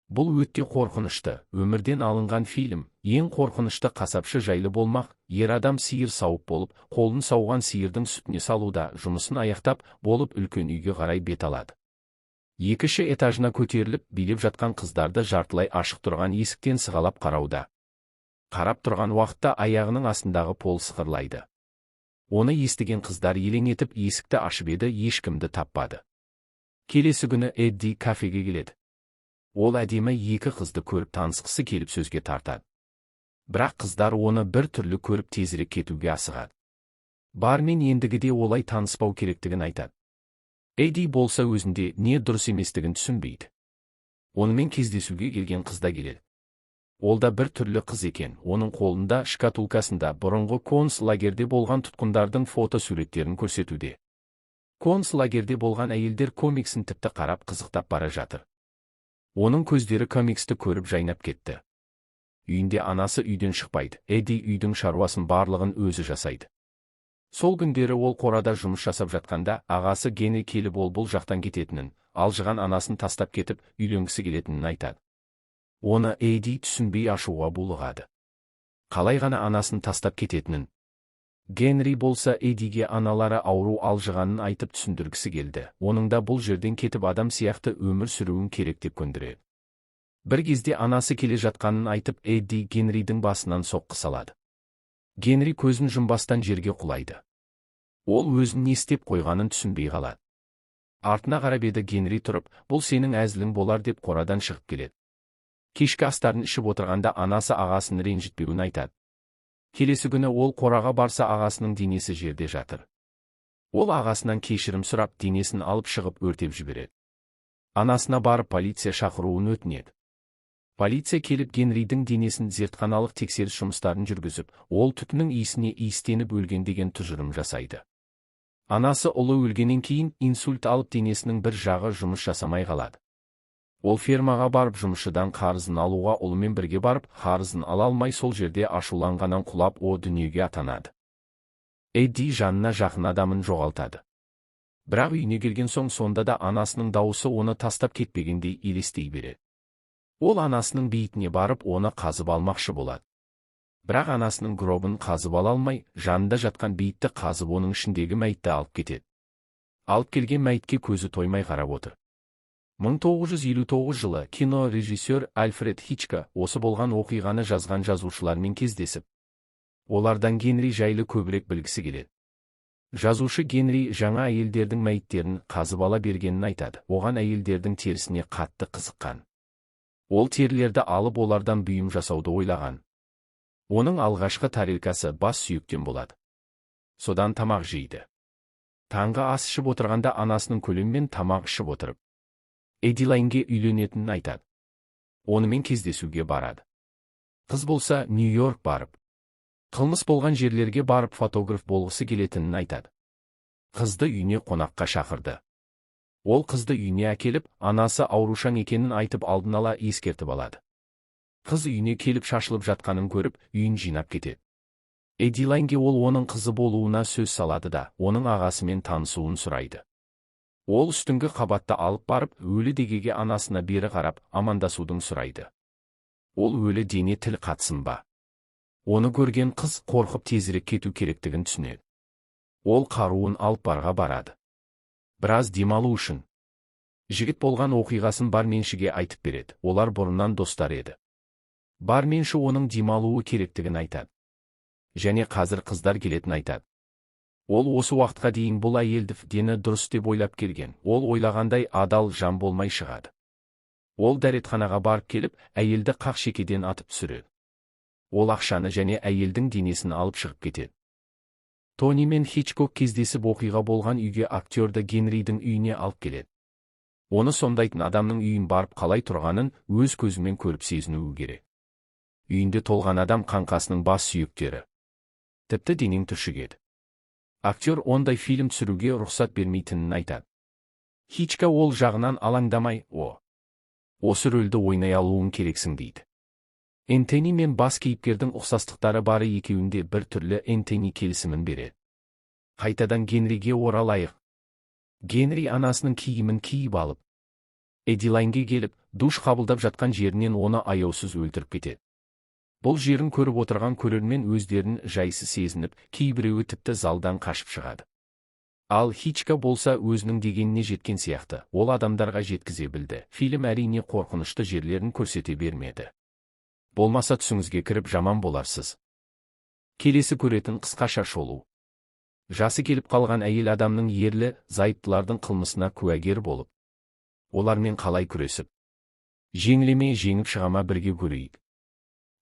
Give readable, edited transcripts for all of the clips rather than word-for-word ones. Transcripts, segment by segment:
Бұл өтте қорқынышты, өмірден алынған фильм. Ең қорқынышты қасапшы жайлы болмақ. Ер адам сиыр сауып болып, қолын сауған сиырдың сүтіне салуда жұмысын аяқтап болып үлкен үйге қарай бет алады. Екінші этажына көтеріліп, билеп жатқан қыздарды жартылай ашық тұрған есіктен сығалап қарауда. Қарап тұрған уақытта аяғының астындағы пол сықырлайды. Оны естіген қыздар елең етіп есікті ашып еді, ешкімді таппады. Келесі күні Эдди кафеге келеді. Ол әдемі екі қызды көріп танысқысы келіп сөзге тартады. Бірақ қыздар оны бір түрлі көріп тезірек кетуге асығады. Бармен ендігіде олай таныспау керектігін айтады. Эдди болса өзінде не дұрыс еместігін түсінбейді. Онымен кездесуге келген қызда келеді. Ол да бір түрлі қыз екен. Оның қолында шкатулкасында бұрынғы концлагерде болған тұтқындардың фото суреттерін көрсетуде. Концлагерде болған әйелдер комиксін тіпті қарап қызықтап бара жатыр. Оның көздері комиксті көріп жайнап кетті. Үйінде анасы үйден шықпайды. Эдди үйдің шаруасын барлығын өзі жасайды. Сол күндері ол қорада жұмыс жасап жатқанда ағасы Генри келіп ол бұл жақтан кететінін, алжыған анасын тастап кетіп үйленгісі келетінін айтады. Оны Эдди түсінбей ашуға булығады. Қалай ғана анасын тастап кететінін. Генри болса Эддиге аналары ауру алжығанын айтып түсіндіргісі келді. Оның да бұл жерден кетіп адам сияқты өмір сүруін керек деп көндіреді. Бір кезде анасы келе жатқанын айтып Эдди Генридің басынан соққы салады. Генри көзін жұмбастан жерге құлайды. Ол өзін не істеп қойғанын түсінбей қалады. Артына қарап еді Генри тұрып, бұл сенің әзілің болар деп қорадан шығып келеді. Кешкі астарын ішіп отырғанда анасы ағасын ренжітпеуін айтады. Келесі күні ол қораға барса ағасының денесі жерде жатыр. Ол ағасынан кешірім сұрап денесін алып шығып өртеп жібереді. Анасына барып полиция шақыруын өтінеді. Полиция келіп Генридің денесін зертханалық тексеріс жұмыстарын жүргізіп, ол түтіннің иісіне иістеніп өлген деген тұжырым жасайды. Анасы ұлы өлгеннен кейін инсульт алып денесінің бір жағы жұмыс жасамай қалады. Ол фермаға барып жұмысшыдан қарызын алуға ұлымен бірге барып, қарызын ала алмай сол жерде ашуланғаннан құлап о дүниеге аттанады. Эдди жанына жақын адамын жоғалтады. Бірақ үйіне келген соң сонда да анасының дауысы оны тастап кетпегендей елестей береді. Ол анасының бейітіне барып оны қазып алмақшы болады. Бірақ анасының гробын қазып ала алмай, жанында жатқан бейітті қазып оның ішіндегі мәйітті алып кетеді. Алып келген мәйітке көзі тоймай қарап отыр. 1959 жылы кинорежиссер Альфред Хичкок осы болған оқиғаны жазған жазушылармен кездесіп, олардан Генри жайлы көбірек білгісі келеді. Жазушы Генри жаңа әйелдердің мәйіттерін қазып ала бергенін айтады. Оған әйелдердің терісіне қатты қызыққан. Ол терілерді алып олардан бұйым жасауды ойлаған. Оның алғашқы тарелкасы бас сүйектен болады. Содан тамақ жейді. Таңғы ас ішіп отырғанда анасының көлеммен тамақ ішіп отырып, Эдилайнге үйленетінін айтады. Онымен кездесуге барады. Қыз болса Нью-Йорк барып, қылмыс болған жерлерге барып фотограф болғысы келетінін айтады. Қызды үйіне қонаққа шақырды. Ол қызды үйіне әкеліп, анасы аурушаң екенін айтып алдын ала ескертіп алады. Қыз үйіне келіп шашылып жатқанын көріп, үйін жинап кетеді. Эдилайнге ол оның қызы болуына сөз салады да, оның ағасымен танысуын сұрайды. Ол үстіңгі қабатта алып барып, өлі дегеге анасына бері қарап, амандасудың сұрайды. Ол өлі дене тіл қатсын ба? Оны көрген қыз қорқып тезірек кету керектігін түсінеді. Ол қаруын алып барға барады. Біраз демалу үшін. Жігіт болған оқиғасын барменшіге айтып береді. Олар бұрыннан достар еді. Барменші оның демалуы керектігін айтады. Және қазір қыздар келетін айтады. Ол осы уақытқа дейін бұл әйелді дені дұрыс деп ойлап келген. Ол ойлағандай адал жан болмай шығады. Ол дәретханаға барып келіп, әйелді қақ шекеден атып түсіреді. Ол ақшаны және әйелдің денесін алып шығып кетеді. Тони мен Хичкок кездесіп оқиға болған үйге актерді Генридің үйіне алып келеді. Оны сомдайтын адамның үйін барып қалай тұрғанын өз көзімен көріп сезінуі керек. Үйінде толған адам қаңқасының бас сүйектері. Тіпті денең түршігеді. Актер ондай фильм түсіруге рұқсат бермейтінін айтады. Хичкок ол жағынан алаңдамай, осы рөлді ойнай алуың керексің дейді. Энтони мен бас кейіпкердің ұқсастықтары бары екеуінде бір түрлі. Энтони келісімін береді. Қайтадан Генриге оралайық. Генри анасының киімін киіп алып, Эдилайнге келіп, душ қабылдап жатқан жерінен оны аяусыз өлтіріп кетеді. Бұл жерін көріп отырған көрермен өздерін жайсыз сезініп, кейбіреуі тіпті залдан қашып шығады. Ал Хичкок болса өзінің дегеніне жеткен сияқты, ол адамдарға жеткізе білді. Фильм әрине қорқынышты жерлерін көрсете бермеді. Болмаса түсіңізге кіріп жаман боларсыз. Келесі көретін қысқаша шолу. Жасы келіп қалған әйел адамның ерлі зайыптылардың қылмысына куәгер болып, олармен қалай күресіп, жеңілеме жеңіп шығама бірге көрейік.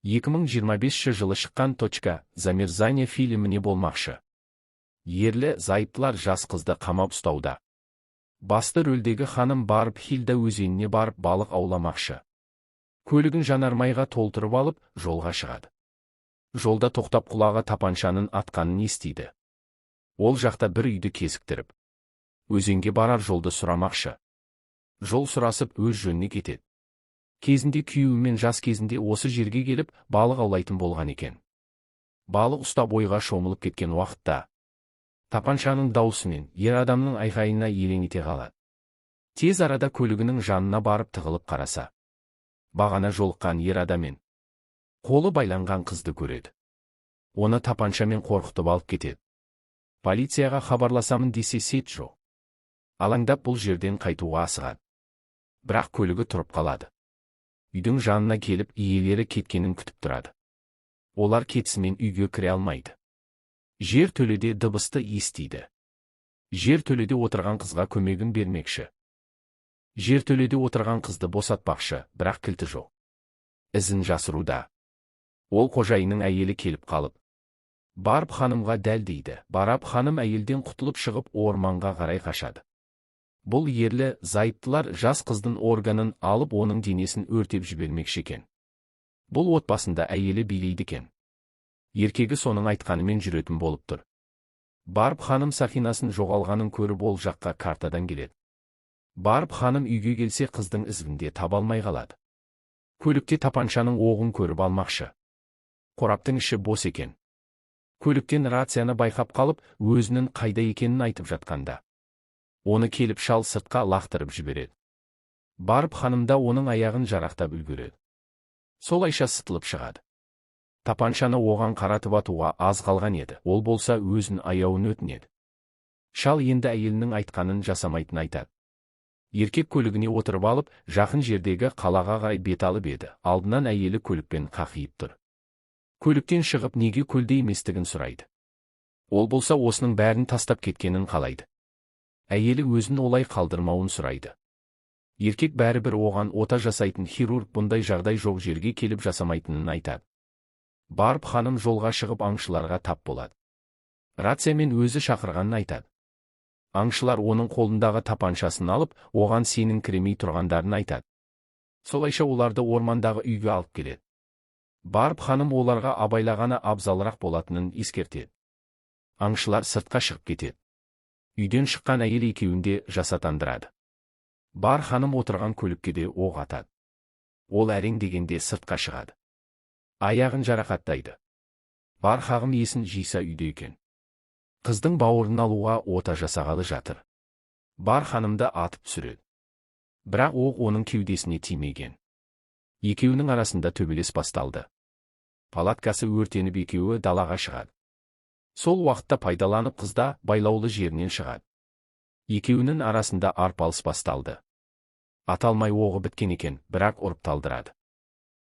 2025 жылы шыққан «Замерзание» фильміне болмақшы. Ерлі зайыптылар жас қызды қамап ұстауда. Басты рөлдегі ханым барып Хильда өзеніне барып балық ауламақшы. Көлігін жанармайға толтырып алып, жолға шығады. Жолда тоқтап құлағы тапаншаның атқанын естиді. Ол жақта бір үйді кезіктіріп, өзенге барар жолды сұрамақшы. Жол сұрасып өз жөніне кетеді. Кезінде күйеуімен жас кезінде осы жерге келіп, балық аулайтын болған екен. Балық ұстап ойға шомылып кеткен уақытта, тапаншаның даусымен ер адамның айқайына елең ете қалады. Тез арада көлігінің жанына барып тығылып қараса, бағана жолыққан ер адаммен қолы байланған қызды көреді. Оны тапаншамен қорқытып алып кетеді. Полицияға хабарласамын десе сет жоқ. Алаңдап бұл жерден қайтуға асығады. Бірақ көлігі тұрып қалады. Үйдің жанына келіп, иелері кеткенін күтіп тұрады. Олар кетісімен үйге кіре алмайды. Жер төледе дыбысты естиді. Жер төледе отырған қызға көмегін бермекші. Жер төледе отырған қызды босатпақшы, бірақ кілті жоқ. Ізін жасыруда. Ол қожайынның әйелі келіп қалып, барып ханымға дәлдейді. Барап ханым әйелден құтылып шығып орманға қарай қашады. Бұл ерлі зайыптылар жас қыздың органын алып оның денесін өртеп жібермекші екен. Бұл отбасында әйелі билейді екен. Еркегі соның айтқанымен жүретін болып тұр. Барып ханым сақинасын жоғалғанын көріп ол жаққа картадан келеді. Барып ханым үйге келсе қыздың ізінде таба алмай қалады. Көлікте тапаншаның оғын көріп алмақшы. Қораптың іші бос екен. Көліктен рацияны байқап қалып, өзінің қайда екенін айтып жатқанда, оны келіп шал сыртқа лақтырып жібереді. Барып ханымда оның аяғын жарақтап үлгереді. Солайша сытылып шығады. Тапаншаны оған қаратып атуға аз қалған еді. Ол болса өзін аяуын өтінеді. Шал енді әйелінің айтқанын жасамайтын айтады. Еркек көлігіне отырып алып, жақын жердегі қалаға қарай бет алып еді. Алдынан әйелі көлікпен қақиып тұр. Көліктен шығып неге көлде еместігін сұрайды. Ол болса осының бәрін тастап кеткенін қалайды. Әйелі өзін олай қалдырмауын сұрайды. Еркек бәрібір оған ота жасайтын хирург бұндай жағдай жоқ жерге келіп жасамайтынын айтады. Барып ханым жолға шығып аңшыларға тап болады. Рациямен өзі шақырғанын айтады. Аңшылар оның қолындағы тапаншасын алып, оған сенің кіремей тұрғандарын айтады. Солайша оларды ормандағы үйге алып келеді. Барып ханым оларға абайлағаны абзалырақ болатынын ескертеді. Аңшылар сыртқа шығып кетеді. Үйден шыққан әйел екеуінде жасатандырады. Бар ханым отырған көлікке де оқ атады. Ол әрең дегенде сыртқа шығады. Аяғын жарақаттайды. Бар хағым есін жиса үйде екен. Қыздың бауырын алуға ота жасағалы жатыр. Бар ханымды атып түсіреді. Бірақ оқ оның кеудесіне тимеген. Екеуінің арасында төбелес басталды. Палаткасы өртеніп екеуі далаға шығады. Сол уақытта пайдаланып қызда байлаулы жерінен шығады. Екеуінің арасында арпалыс басталды. Аталмай оғы біткен екен, бірақ ұрып талдырады.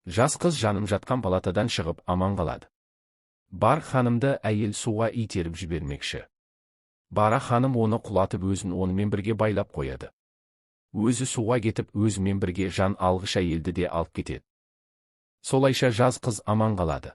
Жас қыз жаным жатқан палатадан шығып аман қалады. Бар ханымды әйел суға итеріп жібермекші. Бара ханым оны құлатып өзін онымен бірге байлап қояды. Өзі суға кетіп өзімен бірге жан алғыш әйелді де алып кетеді. Солайша жас қыз аман қалады.